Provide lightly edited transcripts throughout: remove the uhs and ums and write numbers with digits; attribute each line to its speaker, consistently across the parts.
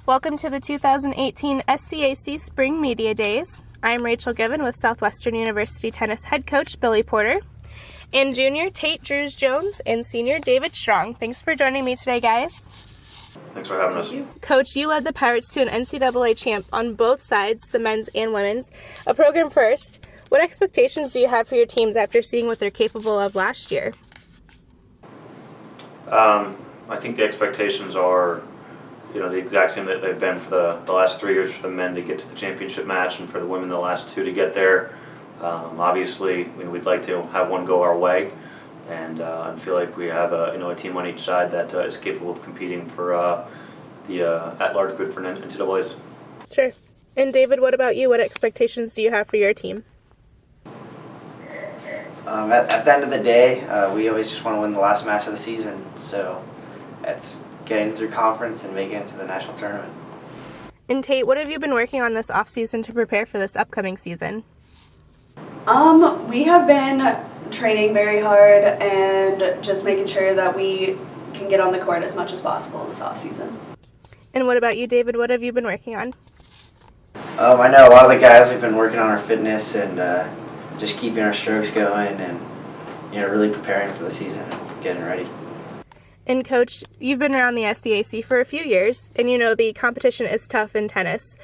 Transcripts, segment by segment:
Speaker 1: Welcome to the 2018 SCAC Spring Media Days. I'm Rachel Given with Southwestern University tennis head coach Billy Porter, and junior Taite Drews-Jones and senior David Strong. Thanks for joining me today, guys.
Speaker 2: Thanks for having us.
Speaker 1: Coach, you led the Pirates to an NCAA champ on both sides, the men's and women's. A program first. What expectations do you have for your teams after seeing what they're capable of last year?
Speaker 2: I think the expectations are, the exact same that they've been for the last 3 years for the men to get to the championship match, and for the women the last 2 to get there. Obviously, we'd like to have one go our way, and I feel like we have a team on each side that is capable of competing for the at-large bid for NCAAs.
Speaker 1: Sure. And David, what about you? What expectations do you have for your team?
Speaker 3: At the end of the day, we always just want to win the last match of the season, so it's getting through conference and making it to the national tournament.
Speaker 1: And Tate, what have you been working on this off-season to prepare for this upcoming season?
Speaker 4: We have been training very hard and just making sure that we can get on the court as much as possible this off-season.
Speaker 1: And what about you, David? What have you been working on?
Speaker 3: I know a lot of the guys have been working on our fitness and just keeping our strokes going and really preparing for the season and getting ready.
Speaker 1: And Coach, you've been around the SCAC for a few years, and the competition is tough in tennis.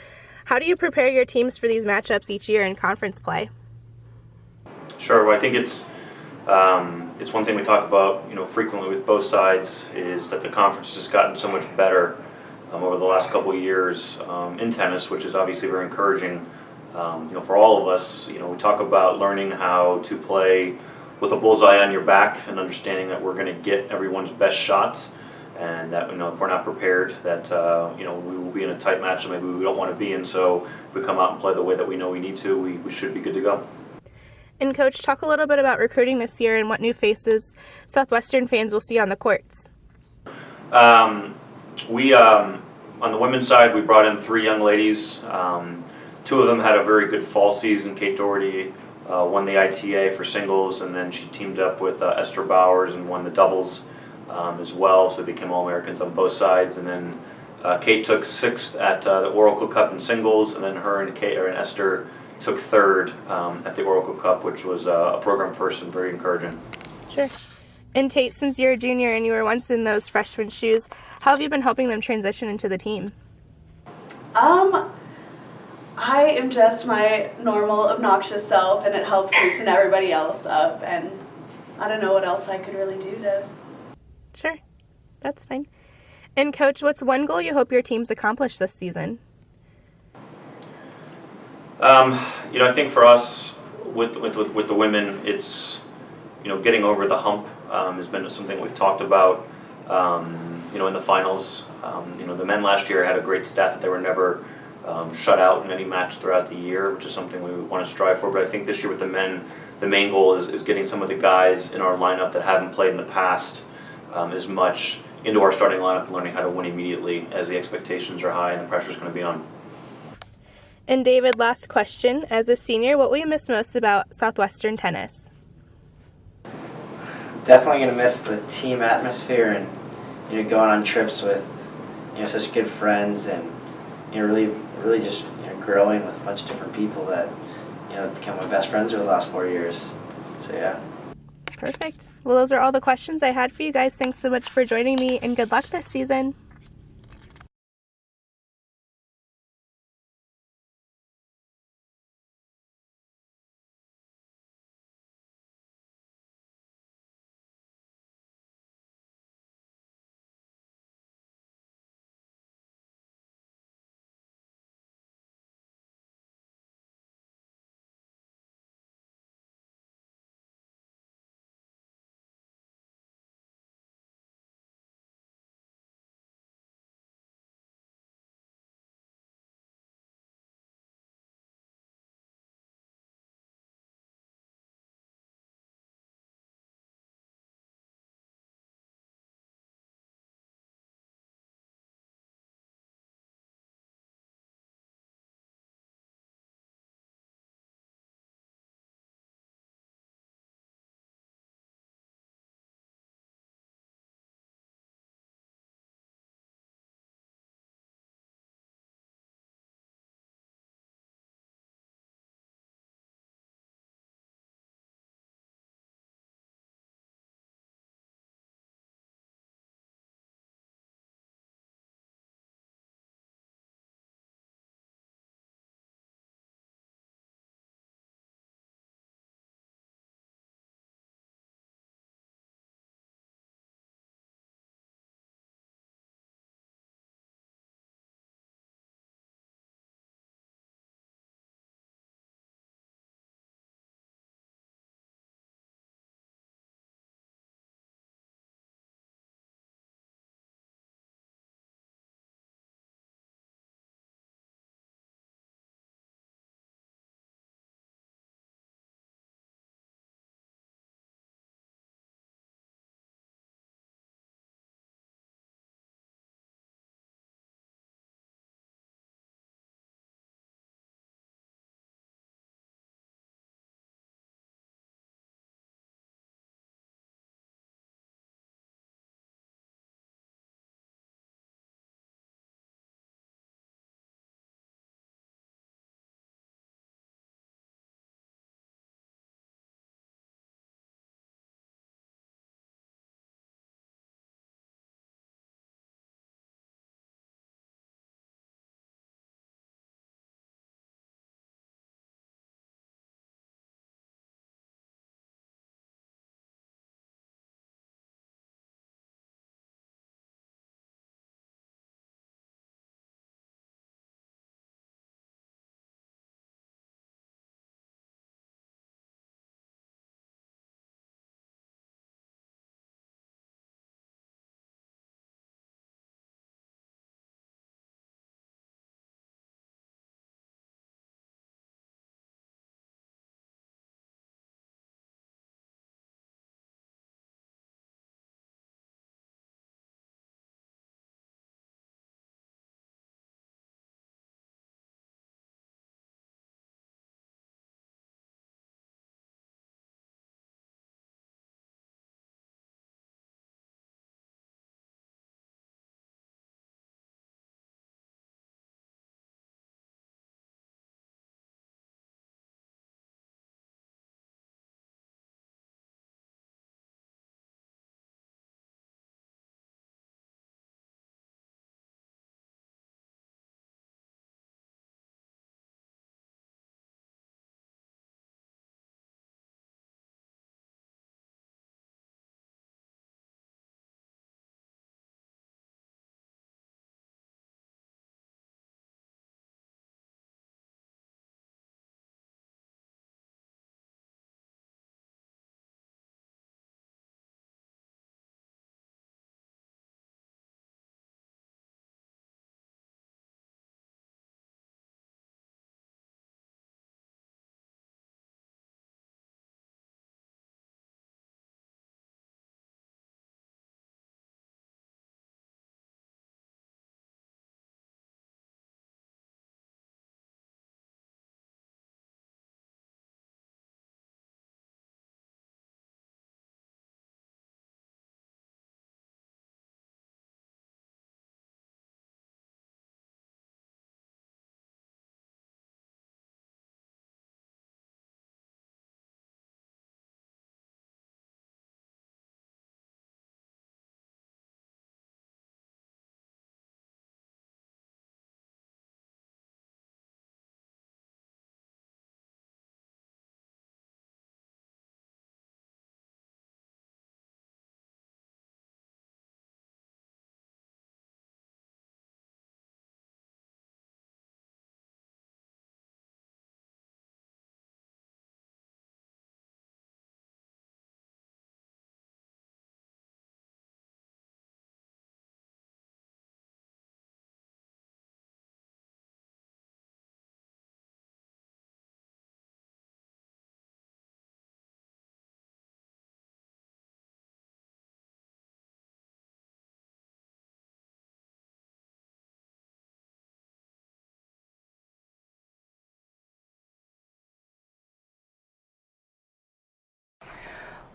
Speaker 1: How do you prepare your teams for these matchups each year in conference play?
Speaker 2: Sure. Well, I think it's one thing we talk about frequently with both sides, is that the conference has gotten so much better over the last couple of years in tennis, which is obviously very encouraging. For all of us, we talk about learning how to play with a bullseye on your back and understanding that we're going to get everyone's best shots, and that if we're not prepared, that we will be in a tight match that maybe we don't want to be in. So if we come out and play the way that we know we need to, we should be good to go.
Speaker 1: And Coach, talk a little bit about recruiting this year and what new faces Southwestern fans will see on the courts.
Speaker 2: We on the women's side, we brought in 3 young ladies. 2 of them had a very good fall season. Kate Doherty won the ITA for singles, and then she teamed up with Esther Bowers and won the doubles as well, so they became All-Americans on both sides. And then Kate took 6th at the Oracle Cup in singles, and then her and Esther took 3rd at the Oracle Cup, which was a program first and very encouraging.
Speaker 1: Sure. And Tate, since you're a junior and you were once in those freshman shoes, how have you been helping them transition into the team?
Speaker 4: I am just my normal obnoxious self, and it helps loosen everybody else up, and I don't know what else I could really do to...
Speaker 1: Sure, that's fine. And Coach, what's one goal you hope your teams accomplish this season?
Speaker 2: I think for us, with the women, it's getting over the hump has been something we've talked about. In the finals, the men last year had a great stat that they were never shut out in any match throughout the year, which is something we want to strive for. But I think this year with the men, the main goal is getting some of the guys in our lineup that haven't played in the past as much into our starting lineup and learning how to win immediately, as the expectations are high and the pressure is going to be on.
Speaker 1: And David, last question. As a senior, what will you miss most about Southwestern tennis?
Speaker 3: Definitely going to miss the team atmosphere and going on trips with such good friends, and really just growing with a bunch of different people that become my best friends over the last 4 years. So yeah.
Speaker 1: Perfect. Well, those are all the questions I had for you guys. Thanks so much for joining me, and good luck this season.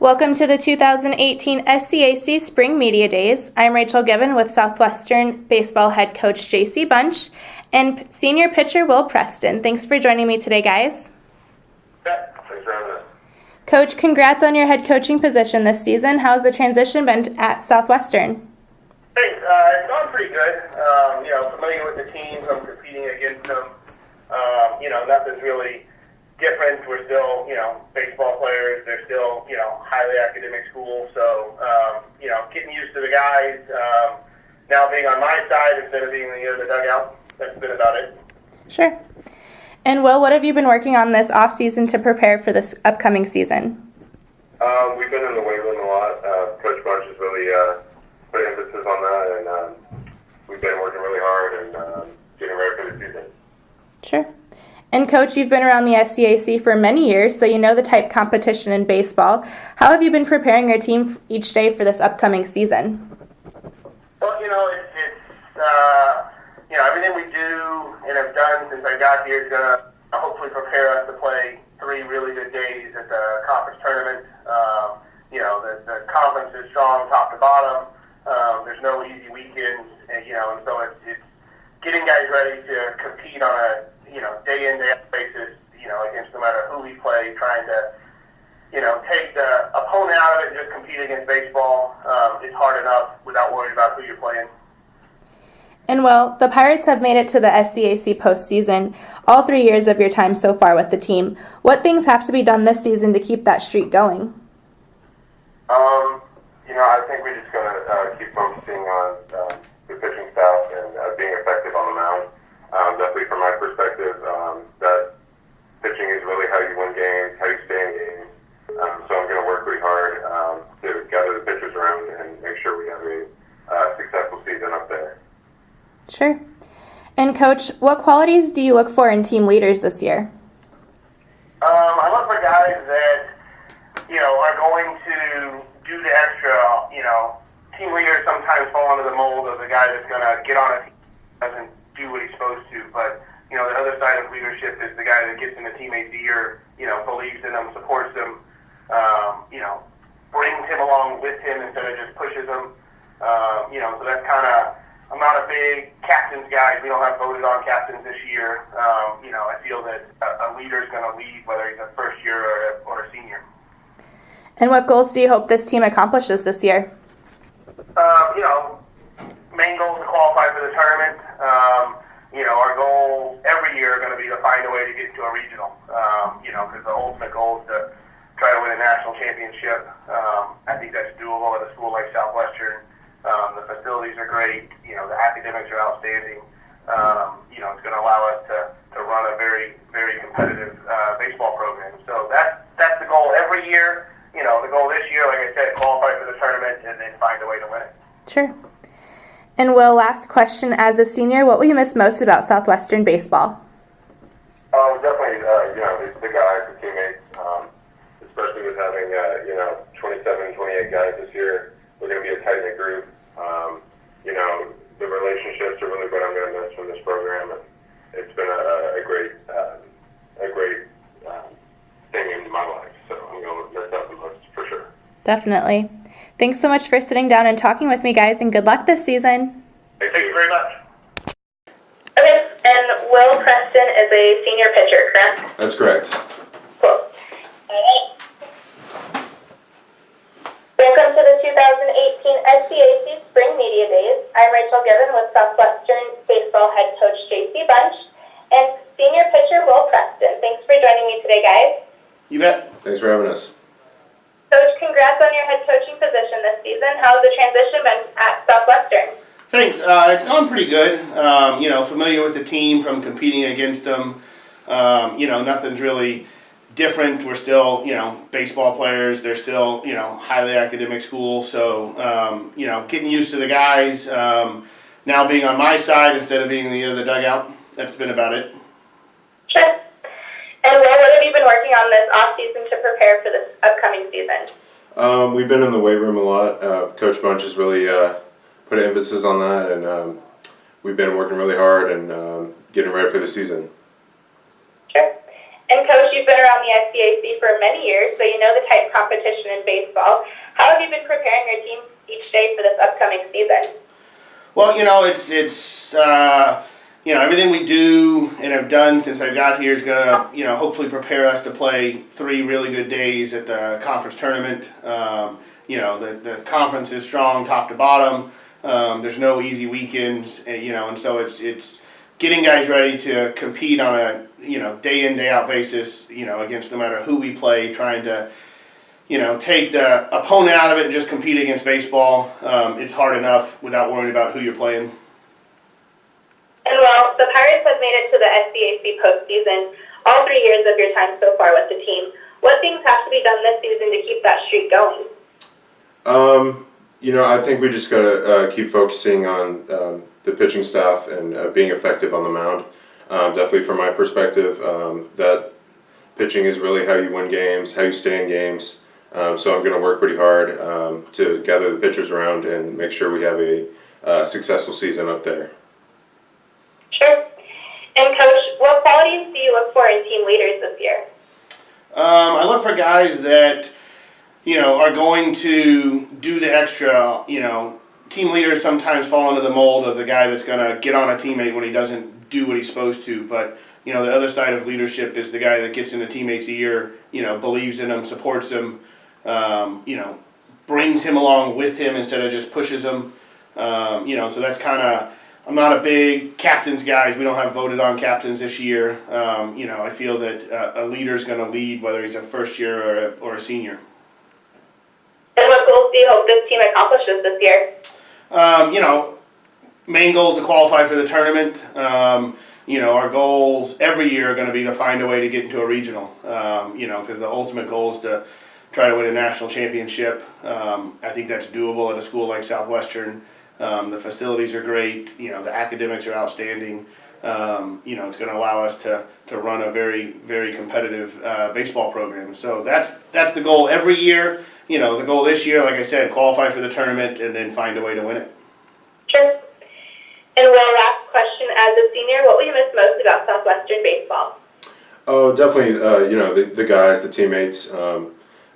Speaker 1: Welcome to the 2018 SCAC Spring Media Days. I'm Rachel Given with Southwestern Baseball head coach JC Bunch and senior pitcher Will Preston. Thanks for joining me today, guys.
Speaker 5: Yeah, thanks for having us.
Speaker 1: Coach, congrats on your head coaching position this season. How's the transition been at Southwestern?
Speaker 5: Thanks. It's gone pretty good. Familiar with the team from competing against them. Nothing's really different. We're still, baseball players. They're still, highly academic school. So, getting used to the guys. Now being on my side instead of being the dugout. That's been about it.
Speaker 1: Sure. And Will, what have you been working on this off season to prepare for this upcoming season?
Speaker 5: We've been in the weight room a lot. Coach Bunch has really put emphasis on that, and we've been working really hard and getting ready for the season.
Speaker 1: Sure. And Coach, you've been around the SCAC for many years, so you know the type competition in baseball. How have you been preparing your team each day for this upcoming season?
Speaker 5: Well, everything we do and have done since I got here is going to hopefully prepare us to play 3 really good days at the conference tournament. The conference is strong top to bottom. There's no easy weekends, and so it's getting guys ready to compete on a day in, day out basis, against no matter who we play, trying to, take the opponent out of it and just compete against baseball. It's hard enough without worrying about who you're playing.
Speaker 1: And well, the Pirates have made it to the SCAC postseason all 3 years of your time so far with the team. What things have to be done this season to keep that streak going?
Speaker 5: I think we're just going to keep focusing on the pitching staff and being effective on the mound. Definitely from my perspective, that pitching is really how you win games, how you stay in games. So I'm going to work really hard to gather the pitchers around and make sure we have a successful season up there.
Speaker 1: Sure. And Coach, what qualities do you look for in team leaders this year?
Speaker 5: I look for guys that, are going to do the extra, team leaders sometimes fall into the mold of the guy that's going to get on a team and doesn't do what he's supposed to. But, the other side of leadership is the guy that gets in the teammate's ear, believes in them, supports them, brings him along with him instead of just pushes him. So that's kind of, I'm not a big captain's guy. We don't have voted on captains this year. I feel that a leader is going to lead, whether he's a first year or a senior.
Speaker 1: And what goals do you hope this team accomplishes this year?
Speaker 5: Main goal is to qualify for the tournament. Our goal every year are going to be to find a way to get to a regional. Because the ultimate goal is to try to win a national championship. I think that's doable at a school like Southwestern. The facilities are great. The academics are outstanding. It's going to allow us to run a very, very competitive baseball program. So that's the goal every year. The goal this year, like I said, qualify for the tournament and then find a way to win it.
Speaker 1: Sure. And Will, last question. As a senior, what will you miss most about Southwestern baseball?
Speaker 5: Definitely, the guys, the teammates, especially with having, 27, 28 guys this year. We're going to be a tight-knit group. The relationships are really what I'm going to miss from this program. And it's been a great thing in my life. So I'm going to miss that the most for sure.
Speaker 1: Definitely. Thanks so much for sitting down and talking with me, guys, and good luck this season.
Speaker 5: Thank you very much.
Speaker 1: Okay, and Will Preston is a senior pitcher, correct?
Speaker 6: That's correct.
Speaker 1: Cool. Welcome to the 2018 SCAC Spring Media Days. I'm Rachel Given with Southwestern Baseball head coach JC Bunch and senior pitcher Will Preston. Thanks for joining me today, guys.
Speaker 5: You bet.
Speaker 6: Thanks for having us.
Speaker 1: Coach, congrats on your head coaching position this season. How's the transition been at Southwestern?
Speaker 7: Thanks. It's gone pretty good. Familiar with the team from competing against them. Nothing's really different. We're still, baseball players. They're still, highly academic school. So, getting used to the guys. Now being on my side instead of being the dugout. That's been about it.
Speaker 1: Sure. And Will, what have you been working on this off-season to prepare for this upcoming season?
Speaker 6: We've been in the weight room a lot. Coach Bunch has really put an emphasis on that, and we've been working really hard and getting ready for the season.
Speaker 1: Sure. And Coach, you've been around the SCAC for many years, so you know the type competition in baseball. How have you been preparing your team each day for this upcoming season?
Speaker 7: Well, it's everything we do and have done since I got here is gonna, hopefully prepare us to play 3 really good days at the conference tournament. The conference is strong top to bottom. There's no easy weekends, and so it's getting guys ready to compete on a, day in, day out basis, against no matter who we play, trying to, take the opponent out of it and just compete against baseball. It's hard enough without worrying about who you're playing.
Speaker 1: And well, the Pirates have made it to the SCAC postseason all 3 years of your time so far with the team. What things have to be done this season to keep that streak going?
Speaker 6: I think we just gotta keep focusing on the pitching staff and being effective on the mound. Definitely from my perspective, that pitching is really how you win games, how you stay in games. So I'm going to work pretty hard to gather the pitchers around and make sure we have a successful season up there.
Speaker 1: Sure. And Coach, what qualities do you look for in team leaders this year?
Speaker 7: I look for guys that, are going to do the extra. Team leaders sometimes fall into the mold of the guy that's going to get on a teammate when he doesn't do what he's supposed to. But, the other side of leadership is the guy that gets in the teammate's ear, believes in him, supports him, brings him along with him instead of just pushes him. So that's kind of, I'm not a big captains guys. We don't have voted on captains this year. I feel that a leader's going to lead whether he's a first year or a senior.
Speaker 1: And what goals do you hope this team accomplishes this year?
Speaker 7: Main goal is to qualify for the tournament. Our goals every year are going to be to find a way to get into a regional, because the ultimate goal is to try to win a national championship. I think that's doable at a school like Southwestern. The facilities are great. The academics are outstanding. It's going to allow us to run a very, very competitive baseball program. So that's the goal every year. The goal this year, like I said, qualify for the tournament and then find a way to win it.
Speaker 1: Sure. And Will, last question, as a senior, what will you miss most about Southwestern baseball?
Speaker 6: Oh, definitely, the guys, the teammates,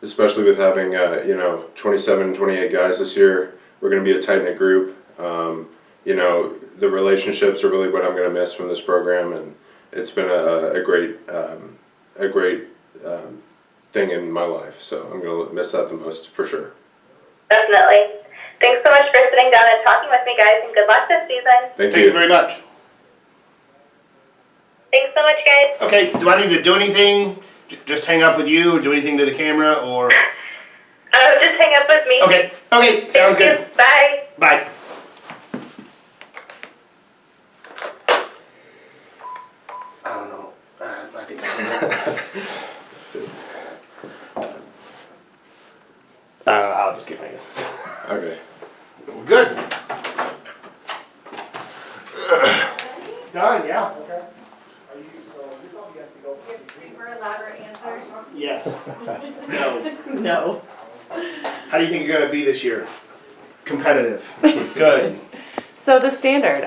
Speaker 6: especially with having, 27, 28 guys this year. We're going to be a tight-knit group. The relationships are really what I'm going to miss from this program, and it's been a great thing in my life. So I'm going to miss that the most, for sure.
Speaker 1: Definitely. Thanks so much for sitting down and talking with me, guys, and good luck this season.
Speaker 7: Thank you very much.
Speaker 1: Thanks so much, guys.
Speaker 7: Okay, do I need to do anything? Just hang up with you, or do anything to the camera, or?
Speaker 1: Just hang up with me.
Speaker 7: Okay, sounds good.
Speaker 1: Bye.
Speaker 7: Bye. I don't know. I think I'll just keep hanging.
Speaker 6: Okay.
Speaker 7: We're good. Done, yeah. Okay.
Speaker 8: Super elaborate answers.
Speaker 7: Yes. No.
Speaker 8: No.
Speaker 7: How do you think you're going to be this year? Competitive. Good.
Speaker 8: So the standard.